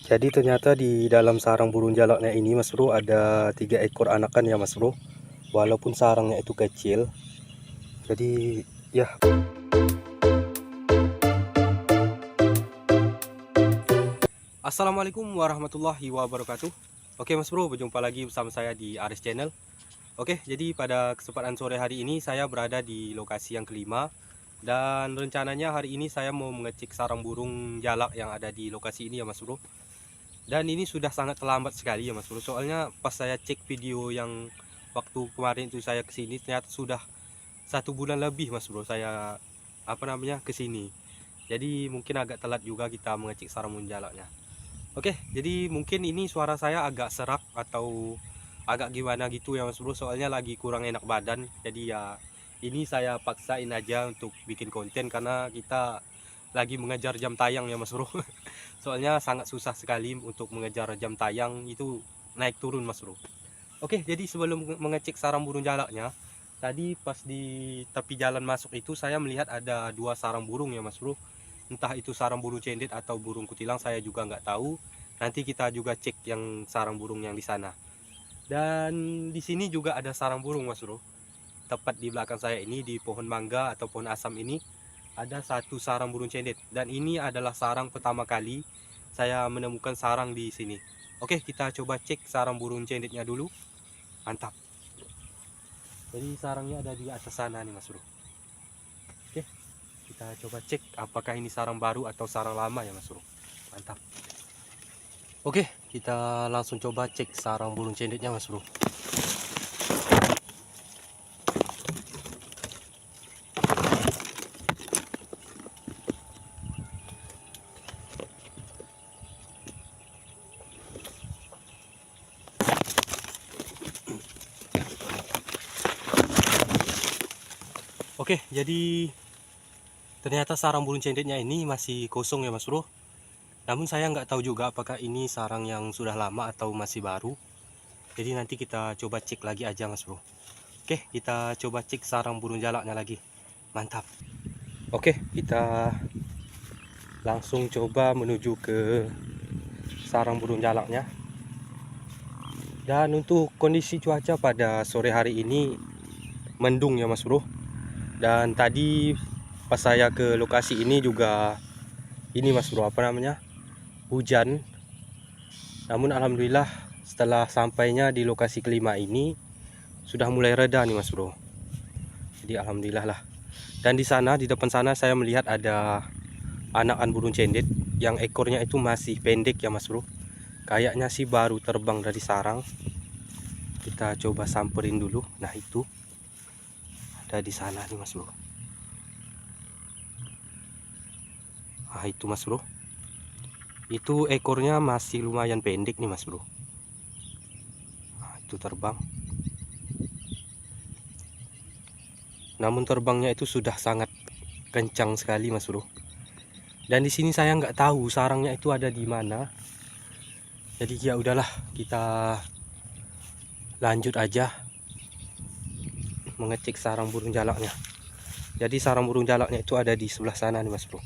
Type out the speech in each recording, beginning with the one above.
Jadi ternyata di dalam sarang burung jalaknya ini Mas Bro ada 3 ekor anakan ya Mas Bro. Walaupun sarangnya itu kecil. Jadi ya. Assalamualaikum warahmatullahi wabarakatuh. Oke Mas Bro, berjumpa lagi bersama saya di Aris Channel. Oke, jadi pada kesempatan sore hari ini saya berada di lokasi yang kelima. Dan rencananya hari ini saya mau mengecek sarang burung jalak yang ada di lokasi ini ya Mas Bro. Dan ini sudah sangat terlambat sekali ya Mas Bro. Soalnya pas saya cek video yang waktu kemarin itu saya kesini, ternyata sudah 1 bulan lebih Mas Bro saya kesini. Jadi mungkin agak telat juga kita mengecek sarang burung jalaknya. Oke, jadi mungkin ini suara saya agak serak atau agak gimana gitu ya Mas Bro. Soalnya lagi kurang enak badan. Jadi ya ini saya paksain aja untuk bikin konten karena kita lagi mengejar jam tayang ya Mas Bro. Soalnya sangat susah sekali untuk mengejar jam tayang itu, naik turun Mas Bro. Oke, jadi sebelum mengecek sarang burung jalaknya, tadi pas di tepi jalan masuk itu saya melihat ada 2 sarang burung ya Mas Bro. Entah itu sarang burung cendet atau burung kutilang, saya juga nggak tahu. Nanti kita juga cek yang sarang burung yang di sana. Dan di sini juga ada sarang burung Mas Bro. Tepat di belakang saya ini, di pohon mangga atau pohon asam ini, ada 1 sarang burung cendet. Dan ini adalah sarang pertama kali saya menemukan sarang di sini. Oke, kita coba cek sarang burung cendetnya dulu. Mantap. Jadi sarangnya ada di atas sana nih Mas Bro. Oke, kita coba cek apakah ini sarang baru atau sarang lama ya Mas Bro. Mantap. Oke, kita langsung coba cek sarang burung cendetnya Mas Bro. Oke, jadi ternyata sarang burung cendetnya ini masih kosong ya Mas Bro. Namun saya nggak tahu juga apakah ini sarang yang sudah lama atau masih baru. Jadi nanti kita coba cek lagi aja Mas Bro. Oke, kita coba cek sarang burung jalaknya lagi. Mantap. Oke, kita langsung coba menuju ke sarang burung jalaknya. Dan untuk kondisi cuaca pada sore hari ini mendung ya Mas Bro. Dan tadi pas saya ke lokasi ini juga ini Mas Bro, hujan. Namun alhamdulillah setelah sampainya di lokasi kelima ini sudah mulai reda nih Mas Bro. Jadi alhamdulillah lah. Dan di sana, di depan sana saya melihat ada anakan burung cendet yang ekornya itu masih pendek ya Mas Bro. Kayaknya sih baru terbang dari sarang. Kita coba samperin dulu. Nah, itu ada di sana nih Mas Bro. Ah, itu Mas Bro. Itu ekornya masih lumayan pendek nih Mas Bro. Nah, itu terbang. Namun terbangnya itu sudah sangat kencang sekali Mas Bro. Dan di sini saya nggak tahu sarangnya itu ada di mana. Jadi ya udahlah, kita lanjut aja mengecek sarang burung jalaknya. Jadi sarang burung jalaknya itu ada di sebelah sana nih Mas Bro.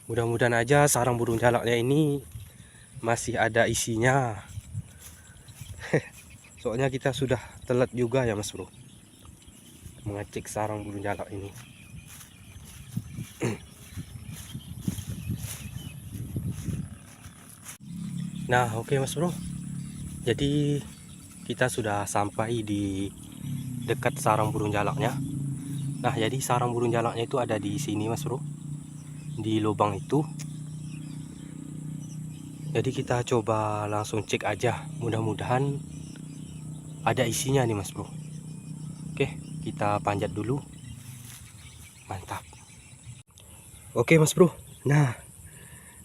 Mudah-mudahan aja sarang burung jalaknya ini masih ada isinya. Soalnya kita sudah telat juga ya Mas Bro mengecek sarang burung jalak ini. Nah, oke Mas Bro. Jadi kita sudah sampai di dekat sarang burung jalaknya. Nah, jadi sarang burung jalaknya itu ada di sini Mas Bro. Di lubang itu. Jadi kita coba langsung cek aja. Mudah-mudahan ada isinya nih Mas Bro. Oke, kita panjat dulu. Mantap. Oke Mas Bro. Nah,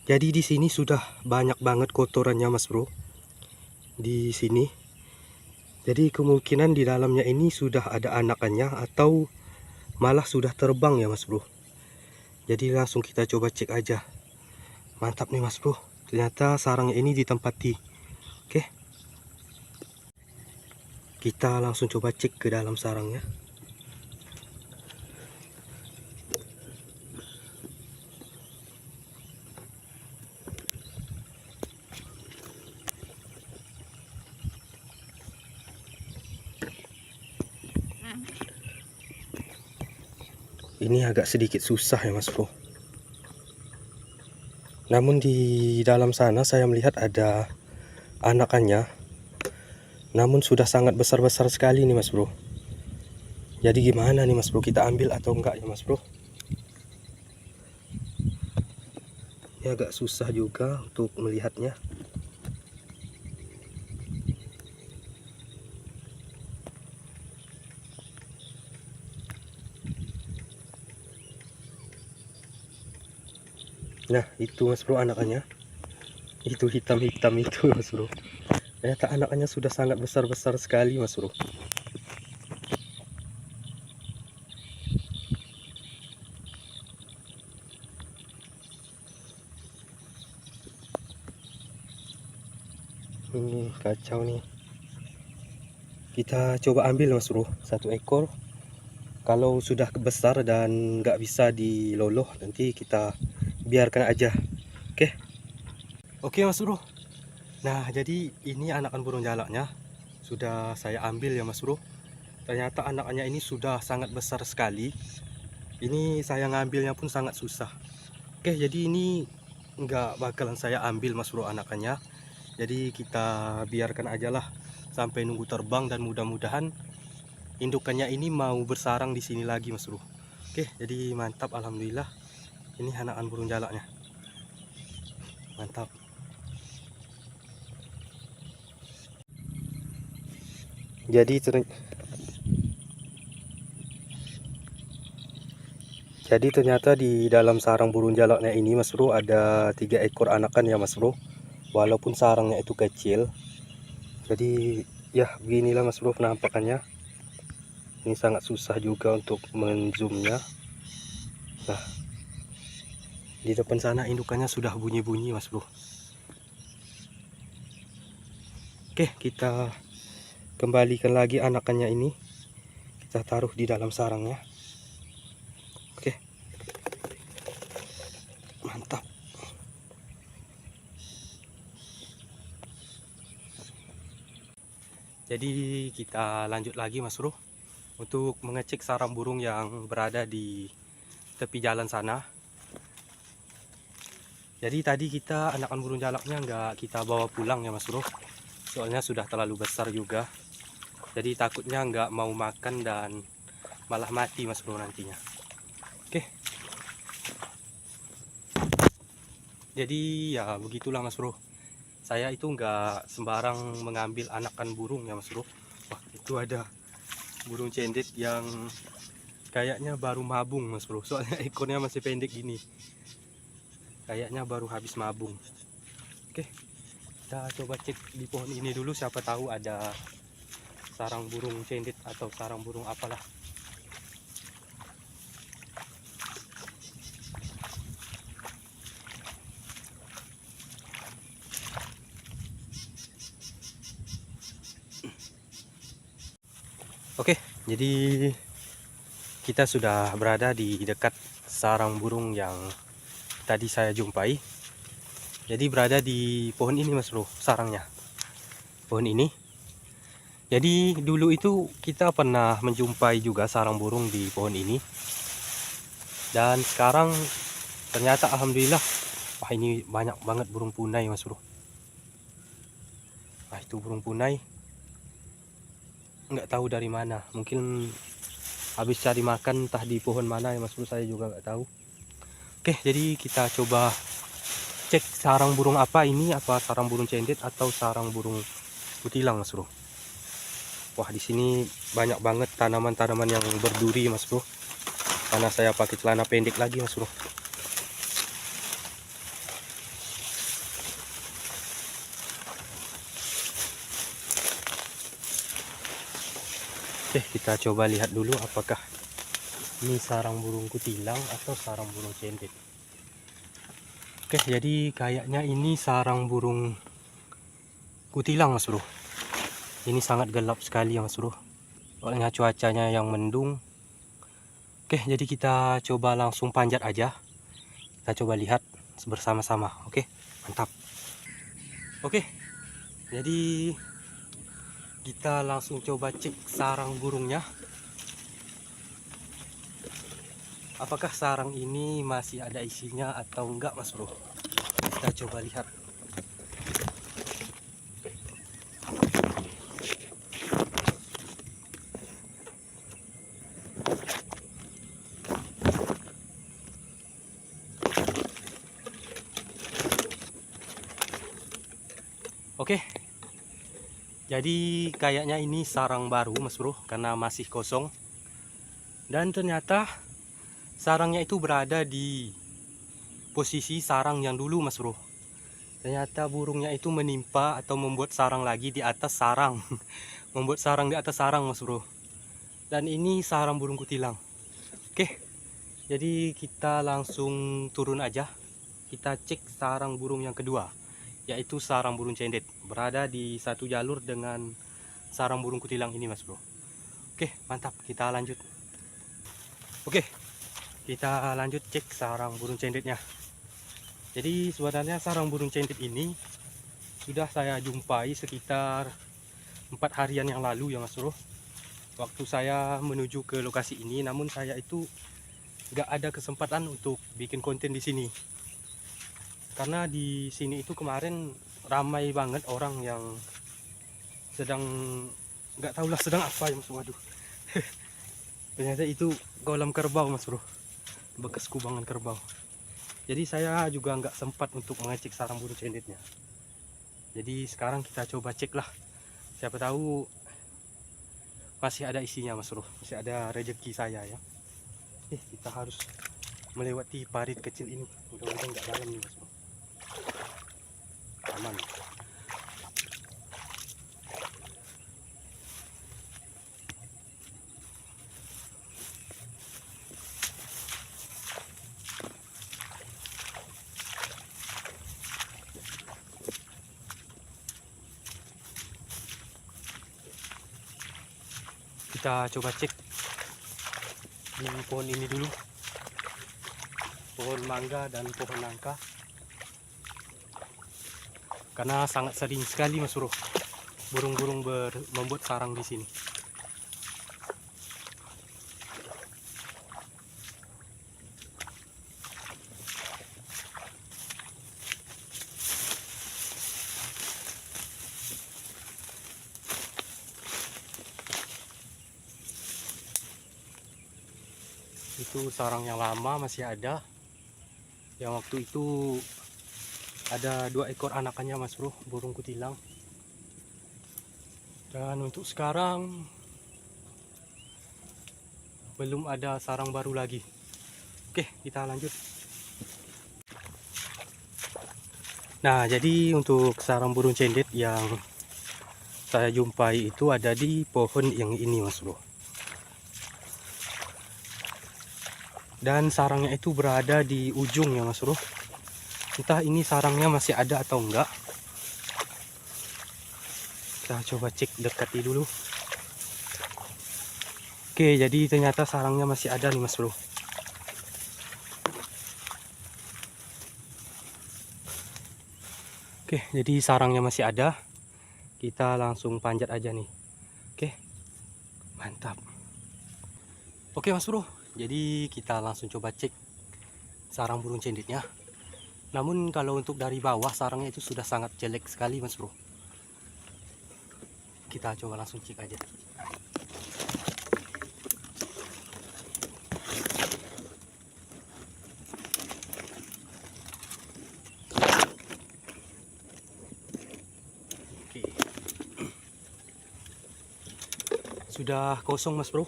jadi di sini sudah banyak banget kotorannya Mas Bro. Di sini. Jadi kemungkinan di dalamnya ini sudah ada anakannya atau malah sudah terbang ya Mas Bro. Jadi langsung kita coba cek aja. Mantap nih Mas Bro. Ternyata sarangnya ini ditempati. Oke. Kita langsung coba cek ke dalam sarangnya. Ini agak sedikit susah ya Mas Bro. Namun di dalam sana saya melihat ada anakannya. Namun sudah sangat besar-besar sekali nih Mas Bro. Jadi gimana nih Mas Bro, kita ambil atau enggak ya Mas Bro? Ini agak susah juga untuk melihatnya. Nah itu Mas Bro anakannya. Itu hitam-hitam itu Mas Bro. Ternyata anakannya sudah sangat besar-besar sekali Mas Bro. Ini kacau nih. Kita coba ambil Mas Bro, satu ekor. Kalau sudah besar dan nggak bisa diloloh, nanti kita biarkan aja. Oke. Oke Mas Bro. Nah jadi ini anakan burung jalaknya sudah saya ambil ya Mas Bro. Ternyata anakannya ini sudah sangat besar sekali. Ini saya ngambilnya pun sangat susah. Oke, jadi ini nggak bakalan saya ambil Mas Bro anakannya. Jadi kita biarkan aja lah sampai nunggu terbang, dan mudah-mudahan indukannya ini mau bersarang di sini lagi Mas Bro. Oke, jadi mantap, alhamdulillah. Ini anakan burung jalaknya. Mantap. Jadi ternyata di dalam sarang burung jalaknya ini Mas Bro ada 3 ekor anakan ya Mas Bro. Walaupun sarangnya itu kecil. Jadi ya beginilah Mas Bro penampakannya. Ini sangat susah juga untuk menzoomnya. Nah, di depan sana indukannya sudah bunyi-bunyi Mas Bro. Oke, kita kembalikan lagi anakannya ini. Kita taruh di dalam sarangnya. Oke. Mantap. Jadi kita lanjut lagi Mas Bro untuk mengecek sarang burung yang berada di tepi jalan sana. Jadi tadi kita anakan burung jalaknya nggak kita bawa pulang ya Mas Bro. Soalnya sudah terlalu besar juga. Jadi takutnya nggak mau makan dan malah mati Mas Bro nantinya. Oke. Jadi ya begitulah Mas Bro. Saya itu nggak sembarang mengambil anakan burung ya Mas Bro. Wah, itu ada burung cendet yang kayaknya baru mabung Mas Bro. Soalnya ekornya masih pendek gini. Kayaknya baru habis mabung. Oke, kita coba cek di pohon ini dulu, siapa tahu ada sarang burung cendet atau sarang burung apalah. Oke, jadi kita sudah berada di dekat sarang burung yang tadi saya jumpai. Jadi berada di pohon ini Mas Bro, sarangnya. Pohon ini. Jadi dulu itu kita pernah menjumpai juga sarang burung di pohon ini. Dan sekarang ternyata alhamdulillah, wah ini banyak banget burung punai Mas Bro. Nah itu burung punai, nggak tahu dari mana, mungkin habis cari makan entah di pohon mana ya Mas Bro, saya juga nggak tahu. Oke, jadi kita coba cek sarang burung apa ini, apa sarang burung cendet atau sarang burung kutilang Mas Bro. Wah di sini banyak banget tanaman-tanaman yang berduri Mas Bro, karena saya pakai celana pendek lagi Mas Bro. Oke, kita coba lihat dulu apakah ini sarang burung kutilang atau sarang burung cendet. Oke, jadi kayaknya ini sarang burung kutilang Mas Bro. Ini sangat gelap sekali ya Mas Bro, soalnya cuacanya yang mendung. Oke, jadi kita coba langsung panjat aja. Kita coba lihat bersama-sama. Oke, mantap. Oke, jadi kita langsung coba cek sarang burungnya. apakah sarang ini masih ada isinya atau enggak, Mas Bro. Kita coba lihat. Oke, jadi kayaknya ini sarang baru, Mas Bro, karena masih kosong. Dan ternyata sarangnya itu berada di posisi sarang yang dulu, Mas Bro. Ternyata burungnya itu menimpa atau membuat sarang lagi di atas sarang. Membuat sarang di atas sarang, Mas Bro. Dan ini sarang burung kutilang. Oke, jadi kita langsung turun aja. Kita cek sarang burung yang kedua, yaitu sarang burung cendet, berada di satu jalur dengan sarang burung kutilang ini, Mas Bro. Oke, mantap, kita lanjut. Oke, kita lanjut cek sarang burung cendetnya. Jadi sebenarnya sarang burung cendet ini sudah saya jumpai sekitar 4 harian yang lalu ya, Mas Bro. Waktu saya menuju ke lokasi ini, namun saya itu nggak ada kesempatan untuk bikin konten di sini. Karena di sini itu kemarin ramai banget orang yang sedang, nggak tahulah sedang apa ya, Mas. Waduh. Ternyata itu kolam kerbau, Mas Bro. Bekas kubangan kerbau. Jadi saya juga nggak sempat untuk mengecek sarang burung cendetnya. Jadi sekarang kita coba cek lah. Siapa tahu masih ada isinya, Mas Bro. Masih ada rezeki saya ya. Kita harus melewati parit kecil ini. Mudah-mudahan nggak dalam nih, Mas Bro. Aman. Kita coba cek di pohon ini dulu, pohon mangga dan pohon nangka, karena sangat sering sekali, Mas Bro, burung-burung membuat sarang di sini. Itu sarang yang lama masih ada, yang waktu itu ada 2 ekor anakannya, Mas Bro, burung kutilang. Dan untuk sekarang belum ada sarang baru lagi. Oke, kita lanjut. Nah, jadi untuk sarang burung cendet yang saya jumpai itu ada di pohon yang ini, Mas Bro. Dan sarangnya itu berada di ujung ya, Mas Bro. Entah ini sarangnya masih ada atau enggak. Kita coba cek dekati dulu. Oke, jadi ternyata sarangnya masih ada nih, Mas Bro. Oke, jadi sarangnya masih ada. Kita langsung panjat aja nih. Oke, mantap. Oke, Mas Bro, jadi kita langsung coba cek sarang burung cendetnya. Namun kalau untuk dari bawah sarangnya itu sudah sangat jelek sekali, Mas Bro. Kita coba langsung cek aja. Oke. Sudah kosong, Mas Bro.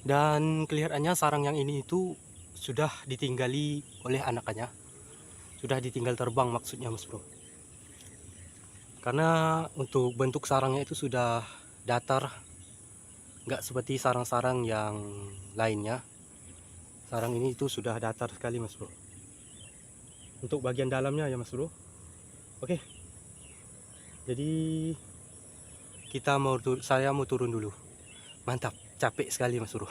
Dan kelihatannya sarang yang ini itu sudah ditinggali oleh anakannya. Sudah ditinggal terbang maksudnya, Mas Bro. Karena untuk bentuk sarangnya itu sudah datar, nggak seperti sarang-sarang yang lainnya. Sarang ini itu sudah datar sekali, Mas Bro. Untuk bagian dalamnya ya, Mas Bro. Oke, jadi saya mau turun dulu. Mantap, capek sekali, Mas Bro.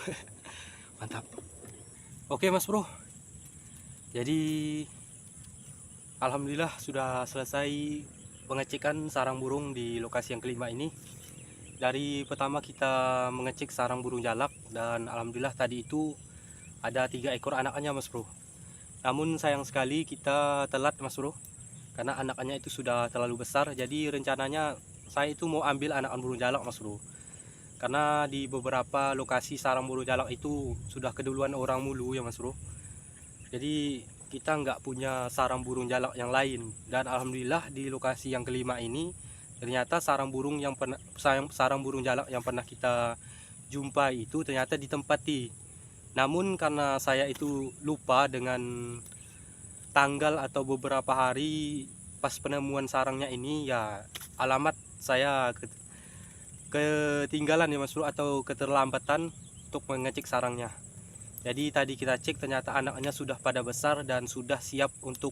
Mantap. Oke, Mas Bro, jadi alhamdulillah sudah selesai pengecekan sarang burung di lokasi yang kelima ini. Dari pertama kita mengecek sarang burung jalak, dan alhamdulillah tadi itu ada 3 ekor anakannya Mas Bro. Namun sayang sekali kita telat Mas Bro, karena anakannya itu sudah terlalu besar. Jadi rencananya saya itu mau ambil anakan burung jalak Mas Bro, karena di beberapa lokasi sarang burung jalak itu sudah keduluan orang mulu ya Mas Bro. Jadi kita nggak punya sarang burung jalak yang lain, dan alhamdulillah di lokasi yang kelima ini ternyata sarang burung jalak yang pernah kita jumpa itu ternyata ditempati. Namun karena saya itu lupa dengan tanggal atau beberapa hari pas penemuan sarangnya ini, ya alamat saya ketinggalan ya Mas Bro, atau keterlambatan untuk mengecek sarangnya. Jadi tadi kita cek ternyata anaknya sudah pada besar dan sudah siap untuk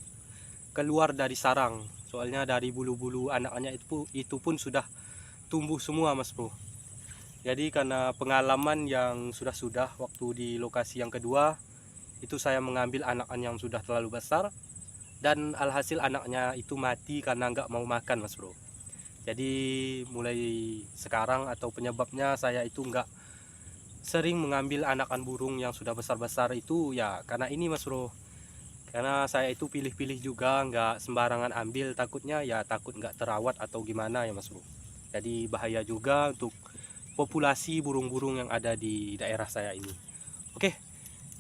keluar dari sarang. Soalnya dari bulu-bulu anaknya itu pun sudah tumbuh semua Mas Bro. Jadi karena pengalaman yang sudah waktu di lokasi yang kedua, itu saya mengambil anakan yang sudah terlalu besar, dan alhasil anaknya itu mati karena nggak mau makan Mas Bro. Jadi mulai sekarang atau penyebabnya saya itu nggak sering mengambil anakan burung yang sudah besar-besar itu ya karena ini Mas Bro. Karena saya itu pilih-pilih juga, nggak sembarangan ambil, takutnya ya takut nggak terawat atau gimana ya Mas Bro. Jadi bahaya juga untuk populasi burung-burung yang ada di daerah saya ini. Oke,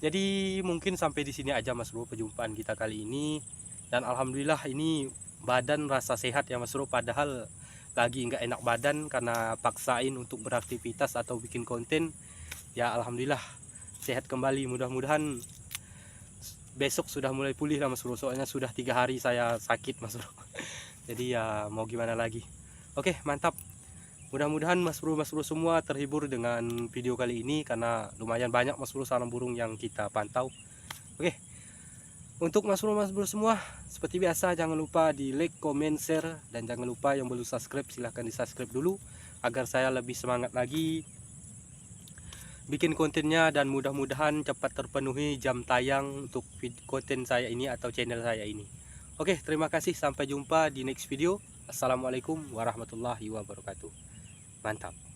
jadi mungkin sampai di sini aja Mas Bro perjumpaan kita kali ini. Dan alhamdulillah ini badan rasa sehat ya Mas Bro, padahal lagi nggak enak badan karena paksain untuk beraktivitas atau bikin konten. Ya alhamdulillah sehat kembali, mudah-mudahan besok sudah mulai pulih lah Mas Bro, soalnya sudah 3 hari saya sakit Mas Bro. Jadi ya mau gimana lagi. Oke, mantap. Mudah-mudahan Mas Bro semua terhibur dengan video kali ini, karena lumayan banyak Mas Bro sarang burung yang kita pantau. Oke, untuk Mas Bro semua, seperti biasa jangan lupa di like, comment, share, dan jangan lupa yang belum subscribe silahkan di subscribe dulu agar saya lebih semangat lagi bikin kontennya, dan mudah-mudahan cepat terpenuhi jam tayang untuk konten saya ini atau channel saya ini. Oke, terima kasih, sampai jumpa di next video. Assalamualaikum warahmatullahi wabarakatuh. Mantap.